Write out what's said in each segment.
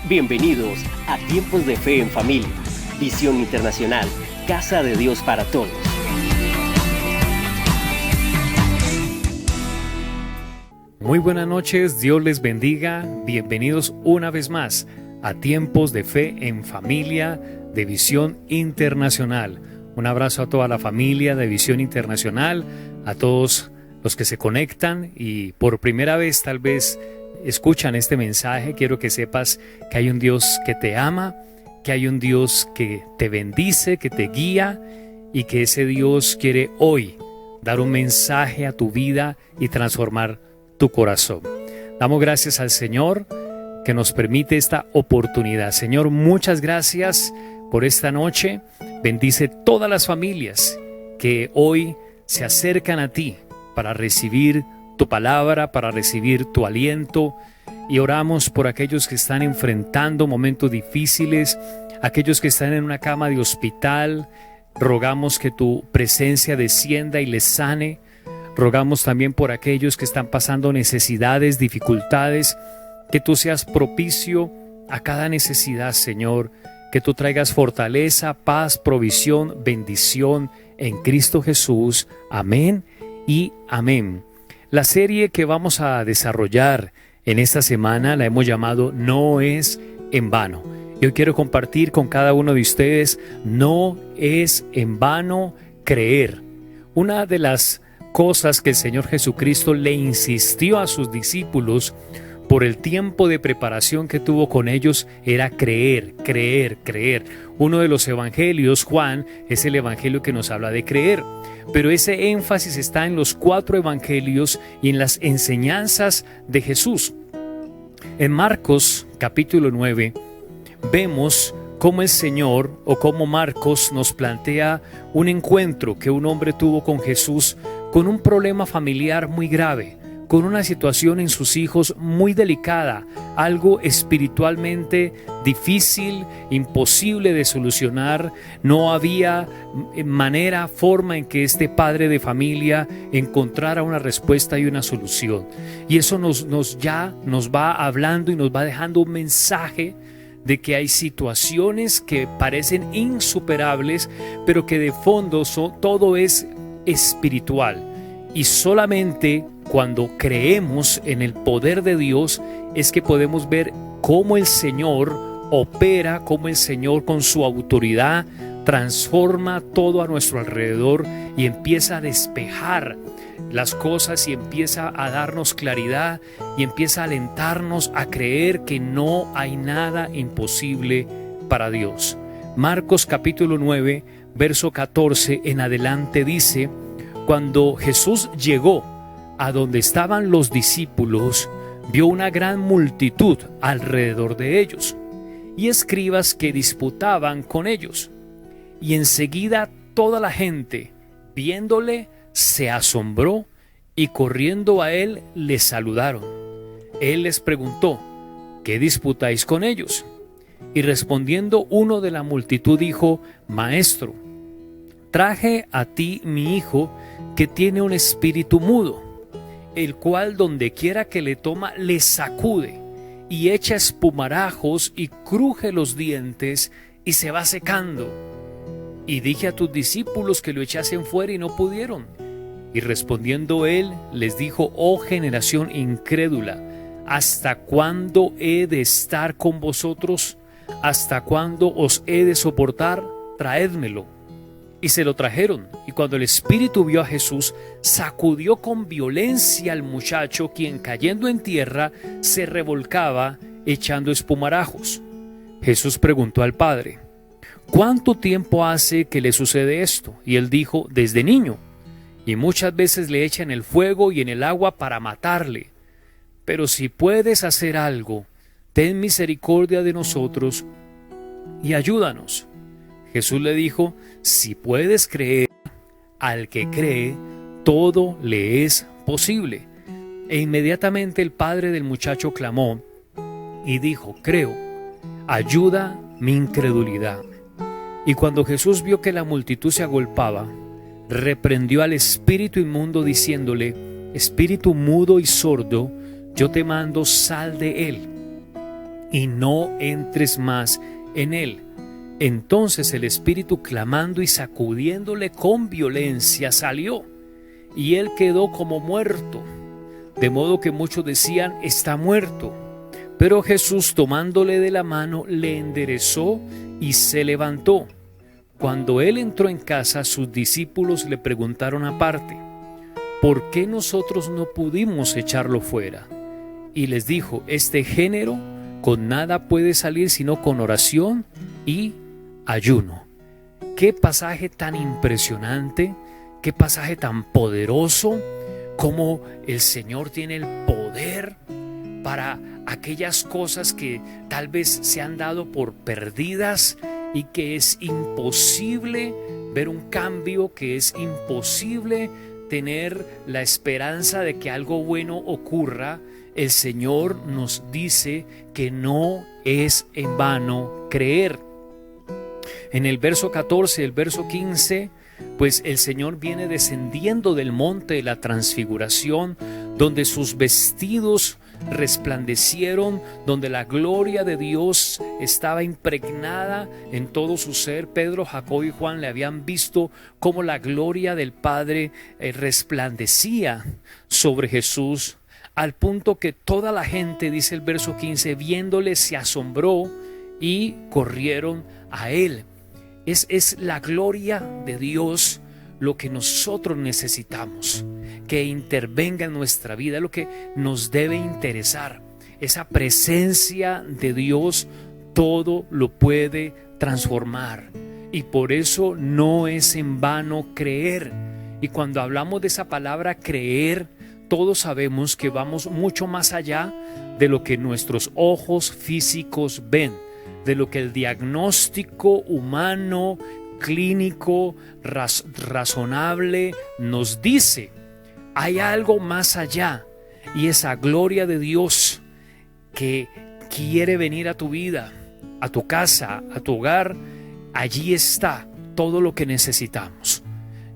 Bienvenidos a Tiempos de Fe en Familia, Visión Internacional, Casa de Dios para Todos. Muy buenas noches, Dios les bendiga. Bienvenidos una vez más a Tiempos de Fe en Familia de Visión Internacional. Un abrazo a toda la familia de Visión Internacional, a todos los que se conectan y por primera vez tal vez escuchan este mensaje. Quiero que sepas que hay un Dios que te ama, que hay un Dios que te bendice, que te guía y que ese Dios quiere hoy dar un mensaje a tu vida y transformar tu corazón. Damos gracias al Señor que nos permite esta oportunidad. Señor, muchas gracias por esta noche. Bendice todas las familias que hoy se acercan a ti para recibir tu palabra, para recibir tu aliento, y oramos por aquellos que están enfrentando momentos difíciles, aquellos que están en una cama de hospital. Rogamos que tu presencia descienda y les sane. Rogamos también por aquellos que están pasando necesidades, dificultades, que tú seas propicio a cada necesidad, Señor, que tú traigas fortaleza, paz, provisión, bendición en Cristo Jesús. Amén y amén. La serie que vamos a desarrollar en esta semana la hemos llamado No es en vano. Yo quiero compartir con cada uno de ustedes, no es en vano creer. Una de las cosas que el Señor Jesucristo le insistió a sus discípulos por el tiempo de preparación que tuvo con ellos era creer, creer, creer. Uno de los evangelios, Juan, es el evangelio que nos habla de creer. Pero ese énfasis está en los 4 evangelios y en las enseñanzas de Jesús. En Marcos capítulo 9 vemos cómo el Señor o cómo Marcos nos plantea un encuentro que un hombre tuvo con Jesús con un problema familiar muy grave, con una situación en sus hijos muy delicada, algo espiritualmente difícil, imposible de solucionar. No había manera, forma en que este padre de familia encontrara una respuesta y una solución. Y eso nos va hablando y nos va dejando un mensaje de que hay situaciones que parecen insuperables, pero que de fondo todo es espiritual. Y solamente cuando creemos en el poder de Dios es que podemos ver cómo el Señor opera, cómo el Señor con su autoridad transforma todo a nuestro alrededor y empieza a despejar las cosas y empieza a darnos claridad y empieza a alentarnos a creer que no hay nada imposible para Dios. Marcos capítulo 9, verso 14 en adelante dice: cuando Jesús llegó a donde estaban los discípulos, vio una gran multitud alrededor de ellos y escribas que disputaban con ellos. Y enseguida toda la gente, viéndole, se asombró y corriendo a él le saludaron. Él les preguntó: ¿qué disputáis con ellos? Y respondiendo uno de la multitud dijo: Maestro, traje a ti mi hijo que tiene un espíritu mudo, el cual donde quiera que le toma le sacude y echa espumarajos y cruje los dientes y se va secando. Y dije a tus discípulos que lo echasen fuera y no pudieron. Y respondiendo él les dijo: oh generación incrédula, ¿hasta cuándo he de estar con vosotros? ¿Hasta cuándo os he de soportar? Traédmelo. Y se lo trajeron, y cuando el espíritu vio a Jesús, sacudió con violencia al muchacho, quien cayendo en tierra se revolcaba echando espumarajos. Jesús preguntó al padre: ¿cuánto tiempo hace que le sucede esto? Y él dijo: desde niño, y muchas veces le echan en el fuego y en el agua para matarle. Pero si puedes hacer algo, ten misericordia de nosotros y ayúdanos. Jesús le dijo: si puedes creer, al que cree, todo le es posible. E inmediatamente el padre del muchacho clamó y dijo: creo, ayuda mi incredulidad. Y cuando Jesús vio que la multitud se agolpaba, reprendió al espíritu inmundo diciéndole: espíritu mudo y sordo, yo te mando, sal de él, y no entres más en él. Entonces el espíritu, clamando y sacudiéndole con violencia, salió, y él quedó como muerto, de modo que muchos decían: está muerto. Pero Jesús, tomándole de la mano, le enderezó y se levantó. Cuando él entró en casa, sus discípulos le preguntaron aparte: ¿por qué nosotros no pudimos echarlo fuera? Y les dijo: este género con nada puede salir sino con oración y ayuno. Qué pasaje tan impresionante, qué pasaje tan poderoso, cómo el Señor tiene el poder para aquellas cosas que tal vez se han dado por perdidas y que es imposible ver un cambio, que es imposible tener la esperanza de que algo bueno ocurra. El Señor nos dice que no es en vano creer. En el verso 14, el verso 15, pues el Señor viene descendiendo del monte de la transfiguración, donde sus vestidos resplandecieron, donde la gloria de Dios estaba impregnada en todo su ser. Pedro, Jacob y Juan le habían visto cómo la gloria del Padre resplandecía sobre Jesús, al punto que toda la gente, dice el verso 15, viéndole se asombró y corrieron a él. Es la gloria de Dios lo que nosotros necesitamos, que intervenga en nuestra vida, lo que nos debe interesar. Esa presencia de Dios todo lo puede transformar, y por eso no es en vano creer. Y cuando hablamos de esa palabra creer, todos sabemos que vamos mucho más allá de lo que nuestros ojos físicos ven, de lo que el diagnóstico humano, clínico, razonable nos dice. Hay algo más allá, y esa gloria de Dios que quiere venir a tu vida, a tu casa, a tu hogar. Allí está todo lo que necesitamos.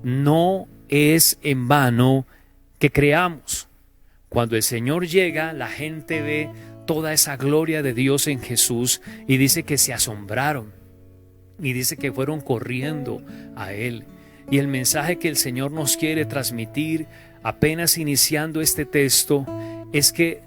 No es en vano que creamos. Cuando el Señor llega, la gente ve toda esa gloria de Dios en Jesús y dice que se asombraron, y dice que fueron corriendo a Él. Y el mensaje que el Señor nos quiere transmitir, apenas iniciando este texto, es que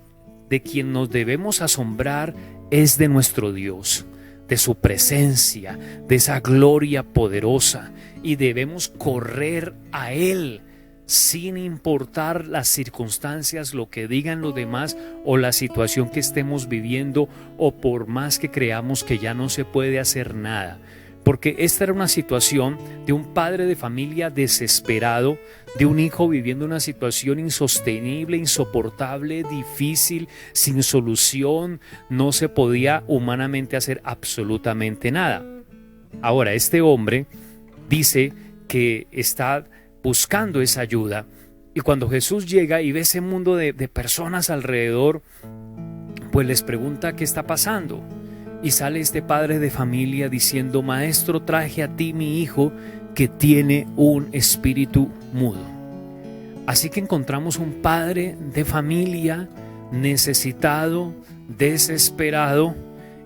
de quien nos debemos asombrar es de nuestro Dios, de su presencia, de esa gloria poderosa, y debemos correr a Él sin importar las circunstancias, lo que digan los demás o la situación que estemos viviendo, o por más que creamos que ya no se puede hacer nada. Porque esta era una situación de un padre de familia desesperado, de un hijo viviendo una situación insostenible, insoportable, difícil, sin solución. No se podía humanamente hacer absolutamente nada. Ahora, este hombre dice que está buscando esa ayuda, y cuando Jesús llega y ve ese mundo de personas alrededor, pues les pregunta qué está pasando. Y sale este padre de familia diciendo: maestro, traje a ti mi hijo que tiene un espíritu mudo. Así que encontramos un padre de familia necesitado, desesperado,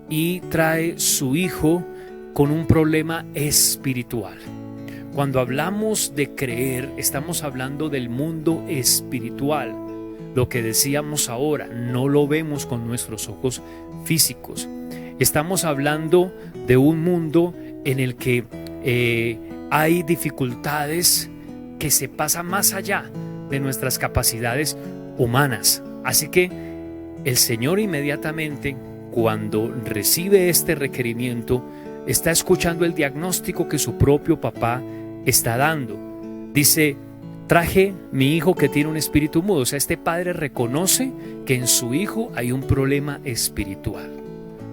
y trae su hijo con un problema espiritual. Cuando hablamos de creer, estamos hablando del mundo espiritual. lo que decíamos ahora, no lo vemos con nuestros ojos físicos. Estamos hablando de un mundo en el que hay dificultades que se pasan más allá de nuestras capacidades humanas. Así que el Señor inmediatamente, cuando recibe este requerimiento, está escuchando el diagnóstico que su propio papá está dando. Dice: traje mi hijo que tiene un espíritu mudo. O sea, este padre reconoce que en su hijo hay un problema espiritual.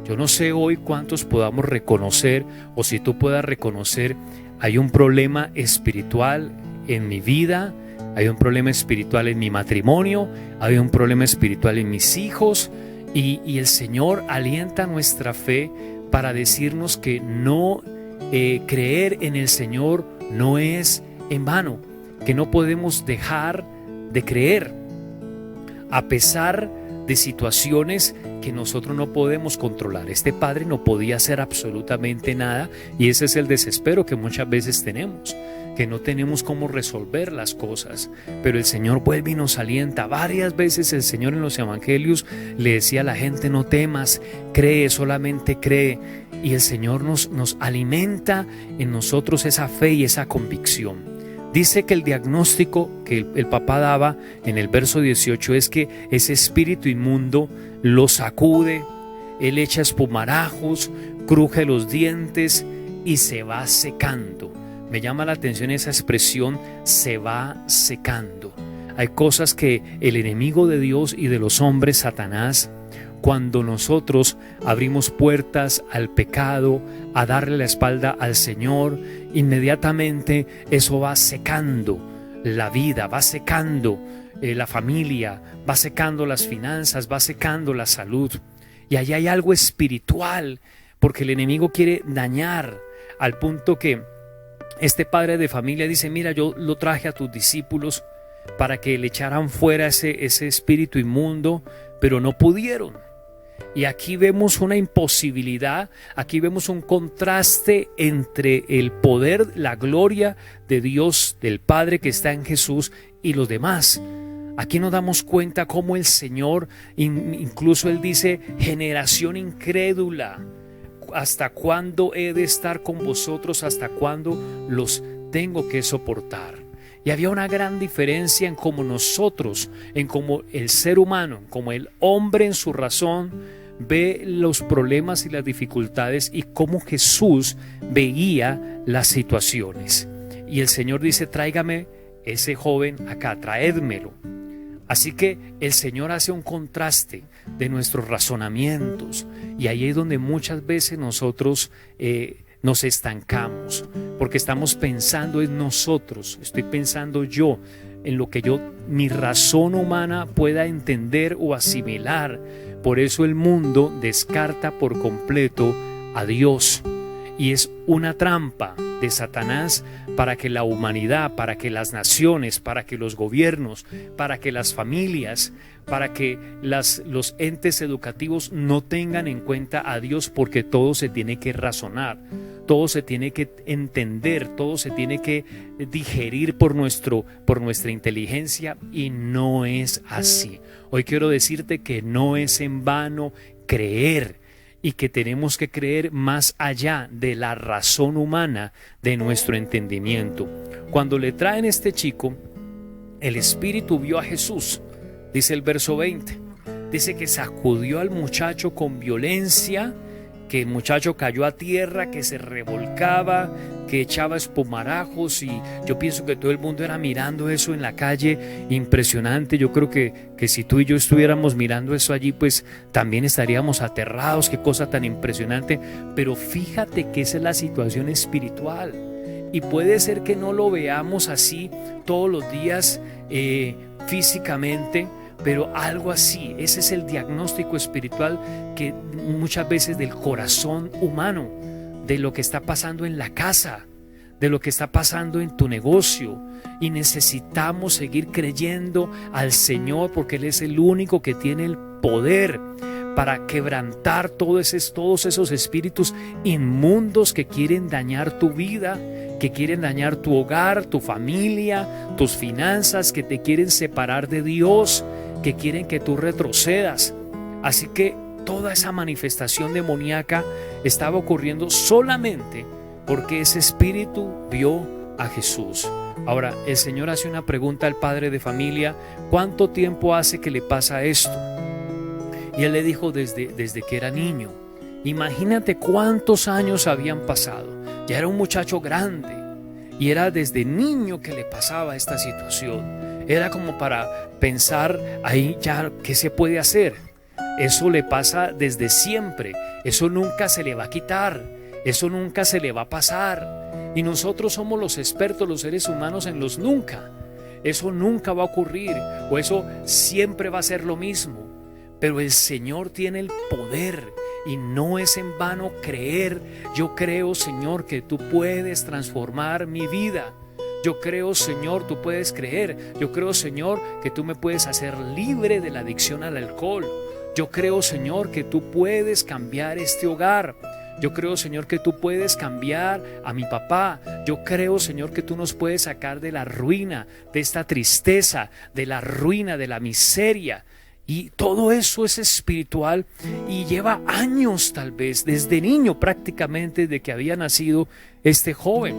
Yo no sé hoy cuántos podamos reconocer, o si tú puedas reconocer, hay un problema espiritual en mi vida, hay un problema espiritual en mi matrimonio, hay un problema espiritual en mis hijos, y el Señor alienta nuestra fe para decirnos que no creer en el Señor no es en vano, que no podemos dejar de creer a pesar de situaciones que nosotros no podemos controlar. Este padre no podía hacer absolutamente nada, y ese es el desespero que muchas veces tenemos, que no tenemos cómo resolver las cosas, pero el Señor vuelve y nos alienta. Varias veces el Señor en los evangelios le decía a la gente: no temas, cree, solamente cree, y el Señor nos alimenta en nosotros esa fe y esa convicción. Dice que el diagnóstico que el papá daba en el verso 18 es que ese espíritu inmundo lo sacude, él echa espumarajos, cruje los dientes y se va secando. Me llama la atención esa expresión, se va secando. Hay cosas que el enemigo de Dios y de los hombres, Satanás, cuando nosotros abrimos puertas al pecado, a darle la espalda al Señor, inmediatamente eso va secando la vida, va secando la familia, va secando las finanzas, va secando la salud. Y allí hay algo espiritual, porque el enemigo quiere dañar, al punto que este padre de familia dice: mira, yo lo traje a tus discípulos para que le echaran fuera ese espíritu inmundo, pero no pudieron. Y aquí vemos una imposibilidad, aquí vemos un contraste entre el poder, la gloria de Dios, del Padre que está en Jesús, y los demás. Aquí nos damos cuenta cómo el Señor, incluso Él dice: generación incrédula, ¿hasta cuándo he de estar con vosotros? ¿Hasta cuándo los tengo que soportar? Y había una gran diferencia en cómo nosotros, en cómo el ser humano, como el hombre en su razón, ve los problemas y las dificultades, y cómo Jesús veía las situaciones. Y el Señor dice: tráigame ese joven acá, traédmelo. Así que el Señor hace un contraste de nuestros razonamientos, y ahí es donde muchas veces nosotros nos estancamos, porque estamos pensando en nosotros, estoy pensando yo, en lo que mi razón humana pueda entender o asimilar. Por eso el mundo descarta por completo a Dios, y es una trampa de Satanás para que la humanidad, para que las naciones, para que los gobiernos, para que las familias, para que los entes educativos no tengan en cuenta a Dios, porque todo se tiene que razonar, todo se tiene que entender, todo se tiene que digerir por nuestra inteligencia, y no es así. Hoy quiero decirte que no es en vano creer, y que tenemos que creer más allá de la razón humana, de nuestro entendimiento. Cuando le traen este chico, el Espíritu vio a Jesús, dice el verso 20, dice que sacudió al muchacho con violencia, que el muchacho cayó a tierra, que se revolcaba, que echaba espumarajos, y yo pienso que todo el mundo era mirando eso en la calle, impresionante. Yo creo que si tú y yo estuviéramos mirando eso allí, pues también estaríamos aterrados, qué cosa tan impresionante. Pero fíjate que esa es la situación espiritual, y puede ser que no lo veamos así todos los días físicamente, pero algo así, ese es el diagnóstico espiritual que muchas veces del corazón humano, de lo que está pasando en la casa, de lo que está pasando en tu negocio, y necesitamos seguir creyendo al Señor, porque Él es el único que tiene el poder para quebrantar todos esos espíritus inmundos que quieren dañar tu vida, que quieren dañar tu hogar, tu familia, tus finanzas, que te quieren separar de Dios, que quieren que tú retrocedas. Así que toda esa manifestación demoníaca estaba ocurriendo solamente porque ese espíritu vio a Jesús. Ahora, el Señor hace una pregunta al padre de familia: ¿cuánto tiempo hace que le pasa esto? Y él le dijo: desde que era niño. Imagínate cuántos años habían pasado. Ya era un muchacho grande y era desde niño que le pasaba esta situación. Era como para pensar ahí ya qué se puede hacer. Eso le pasa desde siempre. Eso nunca se le va a quitar. Eso nunca se le va a pasar. Y nosotros somos los expertos, los seres humanos, en los nunca. Eso nunca va a ocurrir, o eso siempre va a ser lo mismo. Pero el Señor tiene el poder, y no es en vano creer. Yo creo, Señor, que tú puedes transformar mi vida. Yo creo, Señor, tú puedes creer. Yo creo, Señor, que tú me puedes hacer libre de la adicción al alcohol. Yo creo, Señor, que tú puedes cambiar este hogar. Yo creo, Señor, que tú puedes cambiar a mi papá. Yo creo, Señor, que tú nos puedes sacar de la ruina, de esta tristeza, de la ruina, de la miseria. Y todo eso es espiritual y lleva años, tal vez, desde niño prácticamente, desde que había nacido este joven.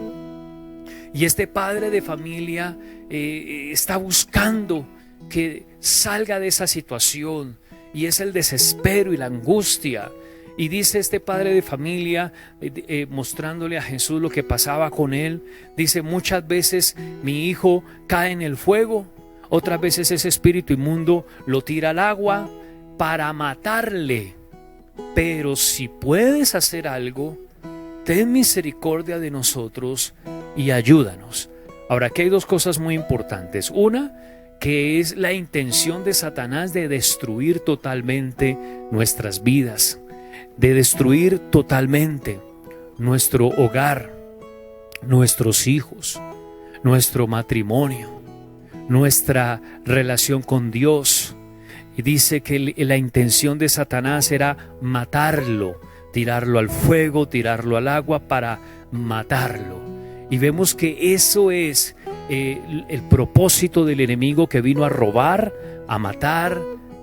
Y este padre de familia está buscando que salga de esa situación, y es el desespero y la angustia. Y dice este padre de familia, mostrándole a Jesús lo que pasaba con él, dice: muchas veces mi hijo cae en el fuego, otras veces ese espíritu inmundo lo tira al agua para matarle. Pero si puedes hacer algo, ten misericordia de nosotros y ayúdanos. Ahora, aquí hay dos cosas muy importantes. Una, que es la intención de Satanás de destruir totalmente nuestras vidas, de destruir totalmente nuestro hogar, nuestros hijos, nuestro matrimonio, nuestra relación con Dios. Y dice que la intención de Satanás era matarlo, tirarlo al fuego, tirarlo al agua para matarlo. Y vemos que eso es el propósito del enemigo, que vino a robar, a matar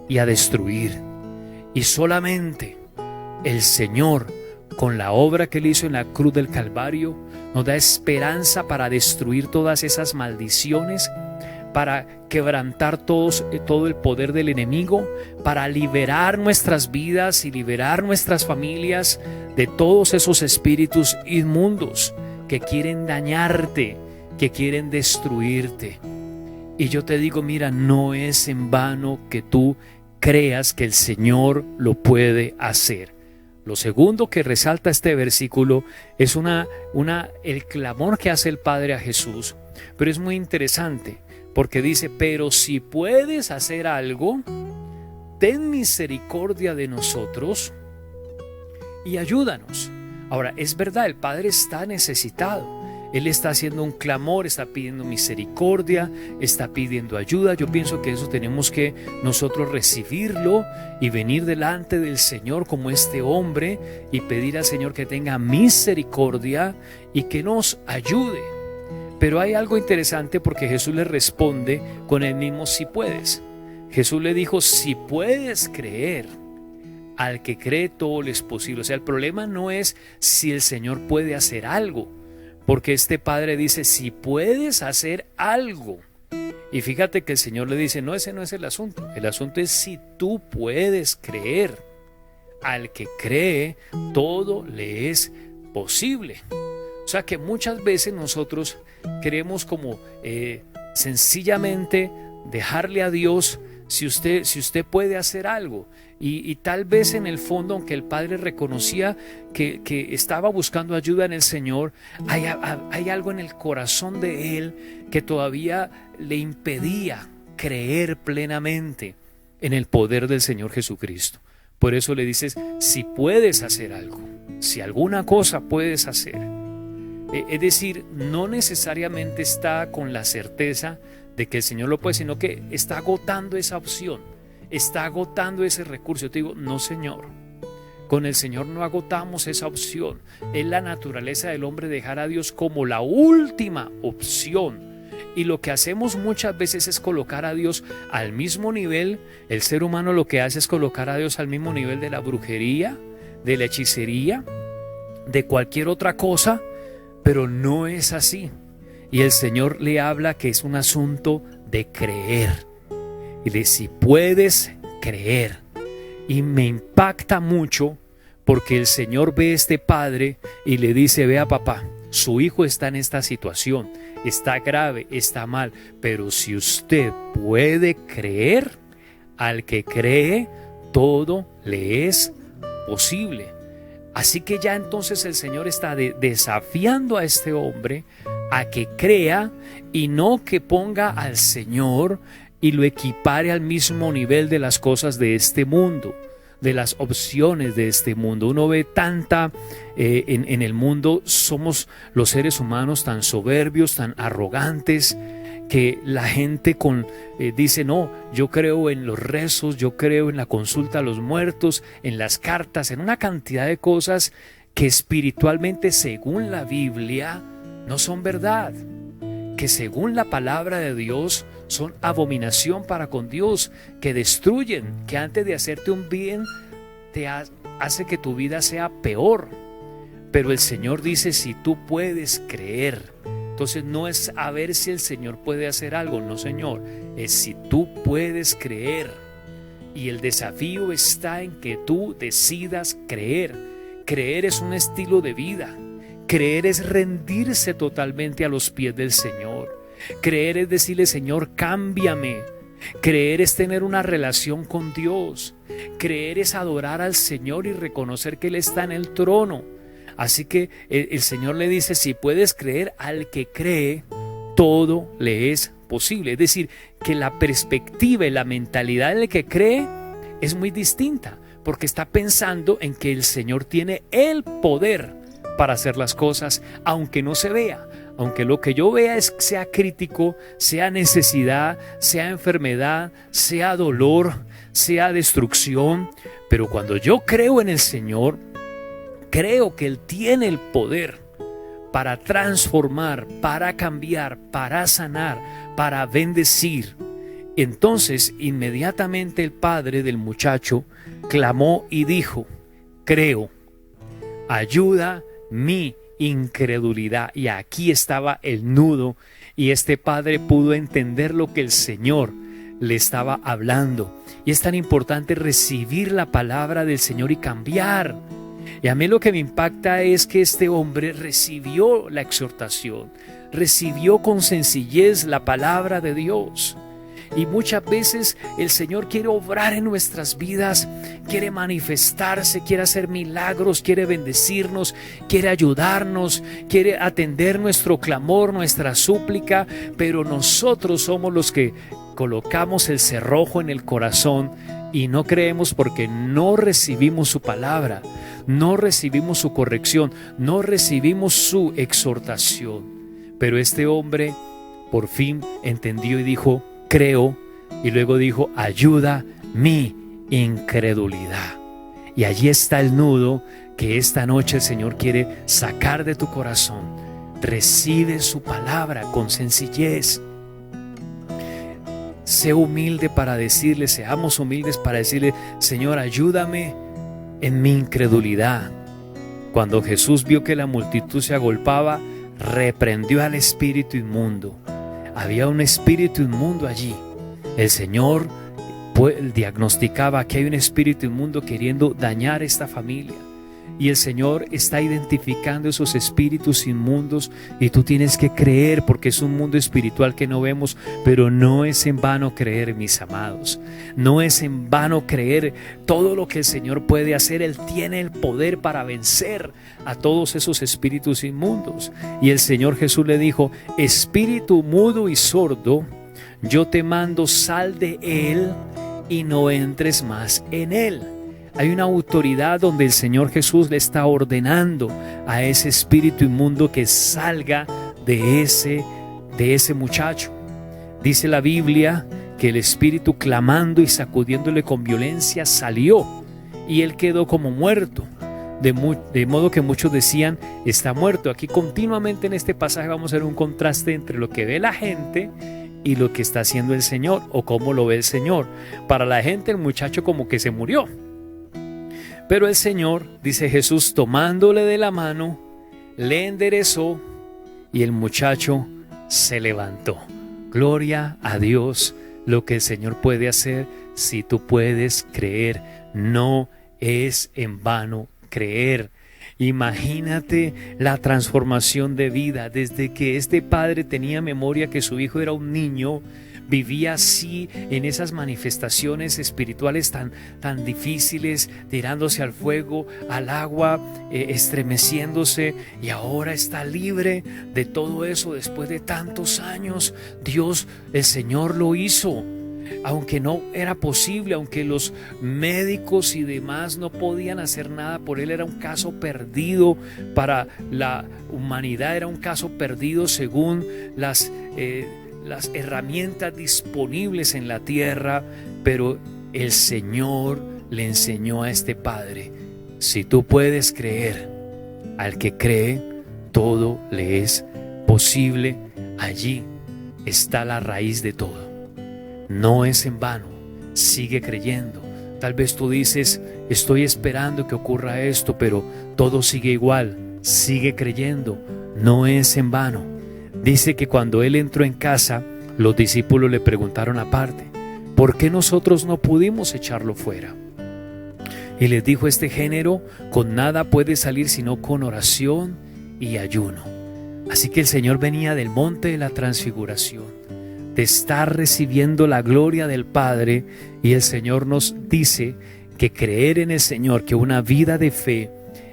y a destruir. Y solamente el Señor, con la obra que Él hizo en la cruz del Calvario, nos da esperanza para destruir todas esas maldiciones, para quebrantar todo el poder del enemigo, para liberar nuestras vidas y liberar nuestras familias de todos esos espíritus inmundos que quieren dañarte, que quieren destruirte. Y yo te digo, mira, no es en vano que tú creas que el Señor lo puede hacer. Lo segundo que resalta este versículo es el clamor que hace el Padre a Jesús, pero es muy interesante porque dice: pero si puedes hacer algo, ten misericordia de nosotros y ayúdanos. Ahora, es verdad, el Padre está necesitado. Él está haciendo un clamor, está pidiendo misericordia, está pidiendo ayuda. Yo pienso que eso tenemos que nosotros recibirlo y venir delante del Señor como este hombre y pedir al Señor que tenga misericordia y que nos ayude. Pero hay algo interesante, porque Jesús le responde con el mismo "si puedes". Jesús le dijo: si puedes creer, al que cree todo le es posible. O sea, el problema no es si el Señor puede hacer algo, porque este padre dice: si puedes hacer algo. Y fíjate que el Señor le dice: no, ese no es el asunto. El asunto es si tú puedes creer. Al que cree, todo le es posible. O sea que muchas veces nosotros queremos como sencillamente dejarle a Dios si usted puede hacer algo. Y tal vez en el fondo, aunque el padre reconocía que estaba buscando ayuda en el Señor, hay algo en el corazón de él que todavía le impedía creer plenamente en el poder del Señor Jesucristo. Por eso le dices: si puedes hacer algo, si alguna cosa puedes hacer. Es decir, no necesariamente está con la certeza de que el Señor lo puede, sino que está agotando esa opción, está agotando ese recurso. Yo te digo: no, Señor, con el Señor no agotamos esa opción. Es la naturaleza del hombre dejar a Dios como la última opción. Y lo que hacemos muchas veces es colocar a Dios al mismo nivel. El ser humano lo que hace es colocar a Dios al mismo nivel de la brujería, de la hechicería, de cualquier otra cosa, pero no es así. Y el Señor le habla que es un asunto de creer. Y de si puedes creer. Y me impacta mucho porque el Señor ve a este padre y le dice: vea papá, su hijo está en esta situación, está grave, está mal, pero si usted puede creer, al que cree, todo le es posible. Así que ya entonces el Señor está desafiando a este hombre a que crea y no que ponga al Señor y lo equipare al mismo nivel de las cosas de este mundo, de las opciones de este mundo. Uno ve tanta, en el mundo somos los seres humanos tan soberbios, tan arrogantes, que la gente dice: no, yo creo en los rezos, yo creo en la consulta a los muertos, en las cartas, en una cantidad de cosas que espiritualmente, según la Biblia, no son verdad, que según la palabra de Dios son abominación para con Dios, que destruyen, que antes de hacerte un bien te hace que tu vida sea peor. Pero el Señor dice: si tú puedes creer. Entonces no es a ver si el Señor puede hacer algo, no, Señor, es si tú puedes creer. Y el desafío está en que tú decidas creer. Creer es un estilo de vida. Creer es rendirse totalmente a los pies del Señor. Creer es decirle: Señor, cámbiame. Creer es tener una relación con Dios. Creer es adorar al Señor y reconocer que Él está en el trono. Así que el Señor le dice: si puedes creer, al que cree, todo le es posible. Es decir, que la perspectiva y la mentalidad del que cree es muy distinta, porque está pensando en que el Señor tiene el poder para hacer las cosas, aunque no se vea. Aunque lo que yo vea sea crítico, sea necesidad, sea enfermedad, sea dolor, sea destrucción. Pero cuando yo creo en el Señor, creo que Él tiene el poder para transformar, para cambiar, para sanar, para bendecir. Entonces, inmediatamente el padre del muchacho clamó y dijo: creo, ayuda mi incredulidad. Y aquí estaba el nudo, y este padre pudo entender lo que el Señor le estaba hablando. Y es tan importante recibir la palabra del Señor y cambiar. Y a mí lo que me impacta es que este hombre recibió la exhortación, recibió con sencillez la palabra de Dios. Y muchas veces el Señor quiere obrar en nuestras vidas, quiere manifestarse, quiere hacer milagros, quiere bendecirnos, quiere ayudarnos, quiere atender nuestro clamor, nuestra súplica, pero nosotros somos los que colocamos el cerrojo en el corazón y no creemos, porque no recibimos su palabra, no recibimos su corrección, no recibimos su exhortación. Pero este hombre por fin entendió y dijo: creo, y luego dijo: ayuda mi incredulidad. Y allí está el nudo que esta noche el Señor quiere sacar de tu corazón. Recibe su palabra con sencillez. Sé humilde para decirle, seamos humildes para decirle: Señor, ayúdame en mi incredulidad. Cuando Jesús vio que la multitud se agolpaba, reprendió al espíritu inmundo. Había un espíritu inmundo allí. El Señor diagnosticaba que hay un espíritu inmundo queriendo dañar esta familia. Y el Señor está identificando esos espíritus inmundos, y tú tienes que creer, porque es un mundo espiritual que no vemos, pero no es en vano creer, mis amados. No es en vano creer todo lo que el Señor puede hacer. Él tiene el poder para vencer a todos esos espíritus inmundos. Y el Señor Jesús le dijo: espíritu mudo y sordo, yo te mando, sal de él y no entres más en él. Hay una autoridad donde el Señor Jesús le está ordenando a ese espíritu inmundo que salga de ese muchacho. Dice la Biblia que el espíritu, clamando y sacudiéndole con violencia, salió, y él quedó como muerto. de modo que muchos decían, está muerto. Aquí continuamente en este pasaje vamos a ver un contraste entre lo que ve la gente y lo que está haciendo el Señor, o cómo lo ve el Señor. Para la gente el muchacho como que se murió, pero el Señor, dice Jesús, tomándole de la mano, le enderezó y el muchacho se levantó. Gloria a Dios, lo que el Señor puede hacer si tú puedes creer. No es en vano creer. Imagínate la transformación de vida desde que este padre tenía memoria que su hijo era un niño, vivía así en esas manifestaciones espirituales tan difíciles, tirándose al fuego, al agua, estremeciéndose, y ahora está libre de todo eso después de tantos años. Dios, el Señor lo hizo. Aunque no era posible, aunque los médicos y demás no podían hacer nada por él, era un caso perdido para la humanidad, era un caso perdido según las herramientas disponibles en la tierra, pero el Señor le enseñó a este padre: si tú puedes creer, al que cree, todo le es posible. Allí está la raíz de todo. No es en vano, sigue creyendo. Tal vez tú dices, estoy esperando que ocurra esto, pero todo sigue igual. Sigue creyendo, no es en vano. Dice que cuando él entró en casa, los discípulos le preguntaron aparte, ¿por qué nosotros no pudimos echarlo fuera? Y les dijo, este género con nada puede salir sino con oración y ayuno. Así que el Señor venía del monte de la transfiguración, de estar recibiendo la gloria del Padre, y el Señor nos dice que creer en el Señor, que una vida de fe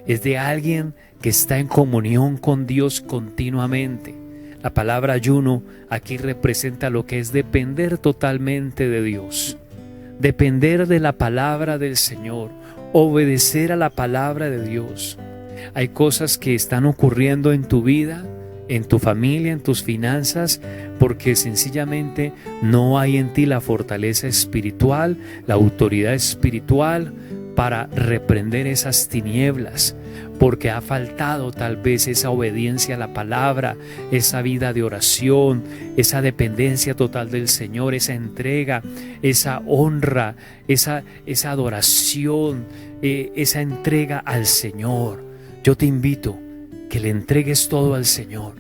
es de alguien que está en comunión con Dios continuamente. La palabra ayuno aquí representa lo que es depender totalmente de Dios, depender de la palabra del Señor, obedecer a la palabra de Dios. Hay cosas que están ocurriendo en tu vida, en tu familia, en tus finanzas, porque sencillamente no hay en ti la fortaleza espiritual, la autoridad espiritual para reprender esas tinieblas, porque ha faltado tal vez esa obediencia a la palabra, esa vida de oración, esa dependencia total del Señor, esa entrega, esa honra, esa adoración, esa entrega al Señor. Yo te invito que le entregues todo al Señor.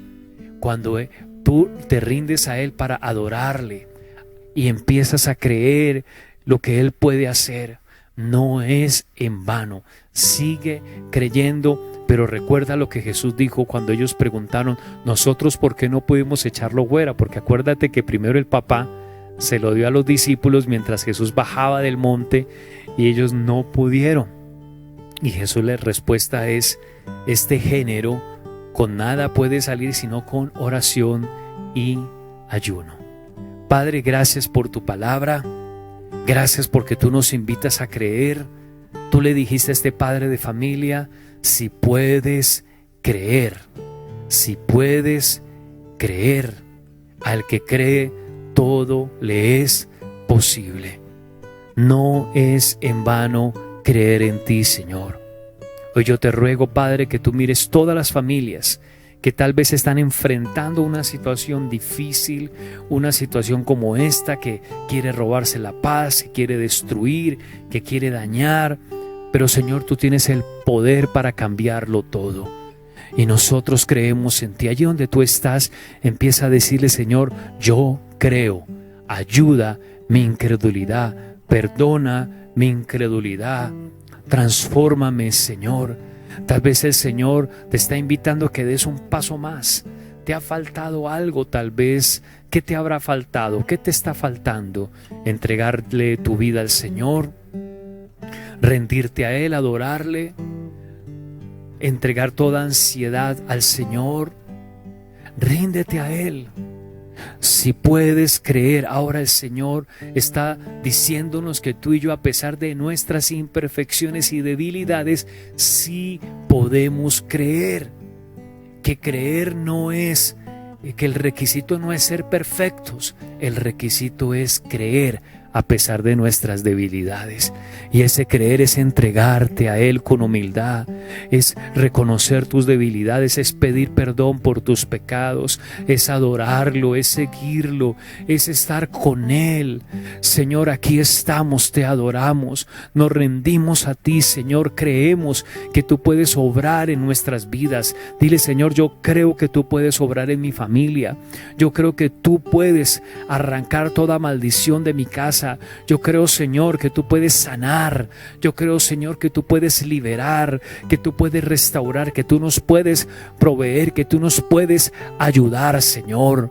Cuando tú te rindes a Él para adorarle y empiezas a creer lo que Él puede hacer, no es en vano. Sigue creyendo, pero recuerda lo que Jesús dijo cuando ellos preguntaron, nosotros ¿por qué no pudimos echarlo fuera? Porque acuérdate que primero el papá se lo dio a los discípulos mientras Jesús bajaba del monte y ellos no pudieron. Y Jesús, la respuesta es, este género con nada puede salir sino con oración y ayuno. Padre, gracias por tu palabra. Gracias porque tú nos invitas a creer. Tú le dijiste a este padre de familia, si puedes creer, si puedes creer, al que cree todo le es posible. No es en vano creer en ti, Señor. Hoy yo te ruego, Padre, que tú mires todas las familias que tal vez están enfrentando una situación difícil, una situación como esta que quiere robarse la paz, que quiere destruir, que quiere dañar. Pero Señor, tú tienes el poder para cambiarlo todo. Y nosotros creemos en ti. Allí donde tú estás, empieza a decirle, Señor, yo creo. Ayuda mi incredulidad, perdona mi incredulidad. Transfórmame, Señor. Tal vez el Señor te está invitando a que des un paso más. ¿Te ha faltado algo tal vez? ¿Qué te habrá faltado? ¿Qué te está faltando? Entregarle tu vida al Señor, rendirte a Él, adorarle, entregar toda ansiedad al Señor. Ríndete a Él. Si puedes creer, ahora el Señor está diciéndonos que tú y yo, a pesar de nuestras imperfecciones y debilidades, sí podemos creer. Que creer no es, que el requisito no es ser perfectos, el requisito es creer. a pesar de nuestras debilidades. Y ese creer es entregarte a Él con humildad, es reconocer tus debilidades, es pedir perdón por tus pecados, es adorarlo, es seguirlo, es estar con Él. Señor, aquí estamos, te adoramos, nos rendimos a ti, Señor, creemos que tú puedes obrar en nuestras vidas. Dile, Señor, yo creo que tú puedes obrar en mi familia, yo creo que tú puedes arrancar toda maldición de mi casa. Yo creo, Señor, que tú puedes sanar. Yo creo, Señor, que tú puedes liberar, que tú puedes restaurar, que tú nos puedes proveer, que tú nos puedes ayudar, Señor.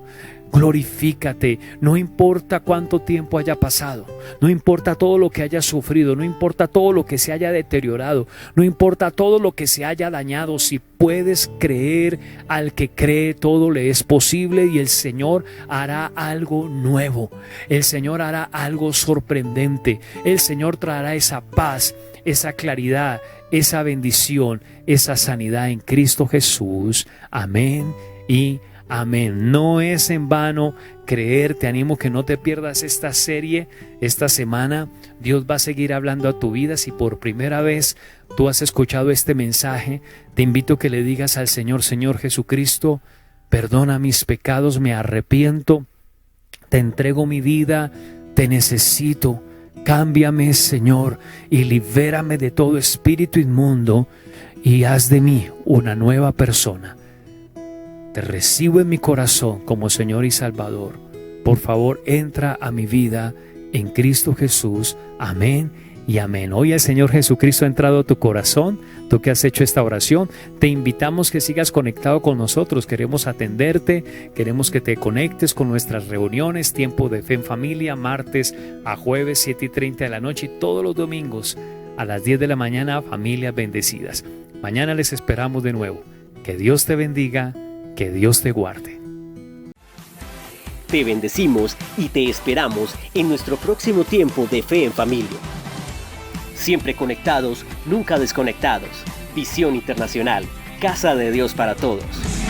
Glorifícate, no importa cuánto tiempo haya pasado, no importa todo lo que haya sufrido, no importa todo lo que se haya deteriorado, no importa todo lo que se haya dañado. Si puedes creer, al que cree todo le es posible, y el Señor hará algo nuevo, el Señor hará algo sorprendente, el Señor traerá esa paz, esa claridad, esa bendición, esa sanidad en Cristo Jesús. Amén y amén. No es en vano creer. Te animo que no te pierdas esta serie. Esta semana Dios va a seguir hablando a tu vida. Si por primera vez tú has escuchado este mensaje, te invito a que le digas al Señor: Señor Jesucristo, perdona mis pecados, me arrepiento, te entrego mi vida, te necesito. Cámbiame, Señor, y libérame de todo espíritu inmundo, y haz de mí una nueva persona. Te recibo en mi corazón como Señor y Salvador. Por favor, entra a mi vida en Cristo Jesús. Amén y amén. Hoy el Señor Jesucristo ha entrado a tu corazón. Tú que has hecho esta oración, te invitamos que sigas conectado con nosotros. Queremos atenderte, queremos que te conectes con nuestras reuniones, Tiempo de Fe en Familia, martes a jueves, 7:30 de la noche, y todos los domingos a las 10 de la mañana, Familias Bendecidas. Mañana les esperamos de nuevo. Que Dios te bendiga. Que Dios te guarde. Te bendecimos y te esperamos en nuestro próximo Tiempo de Fe en Familia. Siempre conectados, nunca desconectados. Visión Internacional, Casa de Dios para Todos.